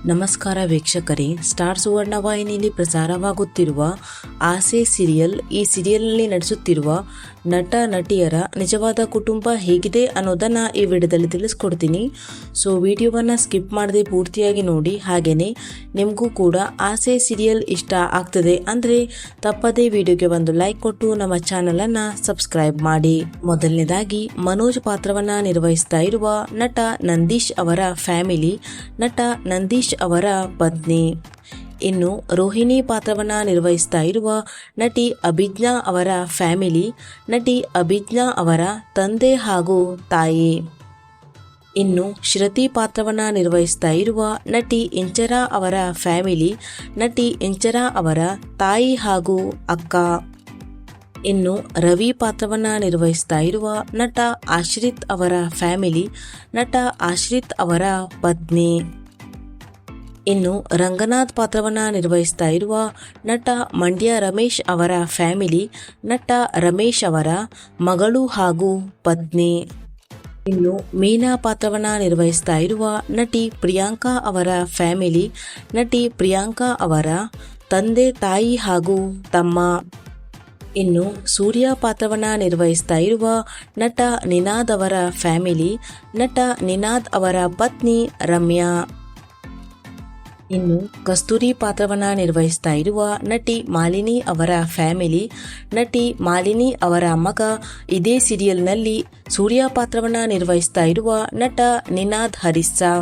ನಮಸ್ಕಾರ ವೀಕ್ಷಕರೇ, ಸ್ಟಾರ್ ಸುವರ್ಣ ವಾಹಿನಿಯಲ್ಲಿ ಪ್ರಸಾರವಾಗುತ್ತಿರುವ ಆಸೆ ಸೀರಿಯಲ್. ಈ ಸೀರಿಯಲ್ನಲ್ಲಿ ನಟಿಸುತ್ತಿರುವ ನಟ ನಟಿಯರ ನಿಜವಾದ ಕುಟುಂಬ ಹೇಗಿದೆ ಅನ್ನೋದನ್ನು ಈ ವಿಡಿಯೋದಲ್ಲಿ ತಿಳಿಸ್ಕೊಡ್ತೀನಿ. ಸೊ ವಿಡಿಯೋವನ್ನು ಸ್ಕಿಪ್ ಮಾಡದೆ ಪೂರ್ತಿಯಾಗಿ ನೋಡಿ. ಹಾಗೆಯೇ ನಿಮಗೂ ಕೂಡ ಆಸೆ ಸೀರಿಯಲ್ ಇಷ್ಟ ಆಗ್ತದೆ ಅಂದರೆ ತಪ್ಪದೇ ವಿಡಿಯೋಗೆ ಒಂದು ಲೈಕ್ ಕೊಟ್ಟು ನಮ್ಮ ಚಾನಲನ್ನು ಸಬ್ಸ್ಕ್ರೈಬ್ ಮಾಡಿ. ಮೊದಲನೇದಾಗಿ ಮನೋಜ್ ಪಾತ್ರವನ್ನು ನಿರ್ವಹಿಸ್ತಾ ಇರುವ ನಟ ನಂದೀಶ್ ಅವರ ಫ್ಯಾಮಿಲಿ, ನಟ ನಂದೀಶ್ ಅವರ ಪತ್ನಿ. ಇನ್ನು ರೋಹಿಣಿ ಪಾತ್ರವನ್ನು ನಿರ್ವಹಿಸ್ತಾ ಇರುವ ನಟಿ ಅಭಿಜ್ಞಾ ಅವರ ಫ್ಯಾಮಿಲಿ, ನಟಿ ಅಭಿಜ್ಞಾ ಅವರ ತಂದೆ ಹಾಗೂ ತಾಯಿ. ಇನ್ನು ಶ್ರುತಿ ಪಾತ್ರವನ್ನು ನಿರ್ವಹಿಸ್ತಾ ಇರುವ ನಟಿ ಇಂಚರ ಅವರ ಫ್ಯಾಮಿಲಿ, ನಟಿ ಇಂಚರ ಅವರ ತಾಯಿ ಹಾಗೂ ಅಕ್ಕ. ಇನ್ನು ರವಿ ಪಾತ್ರವನ್ನು ನಿರ್ವಹಿಸ್ತಾ ಇರುವ ನಟ ಆಶ್ರಿತ್ ಅವರ ಫ್ಯಾಮಿಲಿ, ನಟ ಆಶ್ರಿತ್ ಅವರ ಪತ್ನಿ. ಇನ್ನು ರಂಗನಾಥ್ ಪಾತ್ರವನ್ನು ನಿರ್ವಹಿಸ್ತಾ ಇರುವ ನಟ ಮಂಡ್ಯ ರಮೇಶ್ ಅವರ ಫ್ಯಾಮಿಲಿ, ನಟ ರಮೇಶ್ ಅವರ ಮಗಳು ಹಾಗೂ ಪತ್ನಿ. ಇನ್ನು ಮೀನಾ ಪಾತ್ರವನ್ನು ನಿರ್ವಹಿಸ್ತಾ ಇರುವ ನಟಿ ಪ್ರಿಯಾಂಕಾ ಅವರ ಫ್ಯಾಮಿಲಿ, ನಟಿ ಪ್ರಿಯಾಂಕಾ ಅವರ ತಂದೆ ತಾಯಿ ಹಾಗೂ ತಮ್ಮ. ಇನ್ನು ಸೂರ್ಯ ಪಾತ್ರವನ್ನು ನಿರ್ವಹಿಸ್ತಾ ಇರುವ ನಟ ನಿನಾದ್ ಅವರ ಫ್ಯಾಮಿಲಿ, ನಟ ನಿನಾದ್ ಅವರ ಪತ್ನಿ ರಮ್ಯಾ. ಇನ್ನು ಕಸ್ತೂರಿ ಪಾತ್ರವನ್ನು ನಿರ್ವಹಿಸ್ತಾ ಇರುವ ನಟಿ ಮಾಲಿನಿ ಅವರ ಫ್ಯಾಮಿಲಿ, ನಟಿ ಮಾಲಿನಿ ಅವರ ಮಗ. ಇದೇ ಸೀರಿಯಲ್ನಲ್ಲಿ ಸೂರ್ಯ ಪಾತ್ರವನ್ನು ನಿರ್ವಹಿಸ್ತಾ ಇರುವ ನಟ ನಿನಾದ್ ಹರಿಸ್ಸಾ.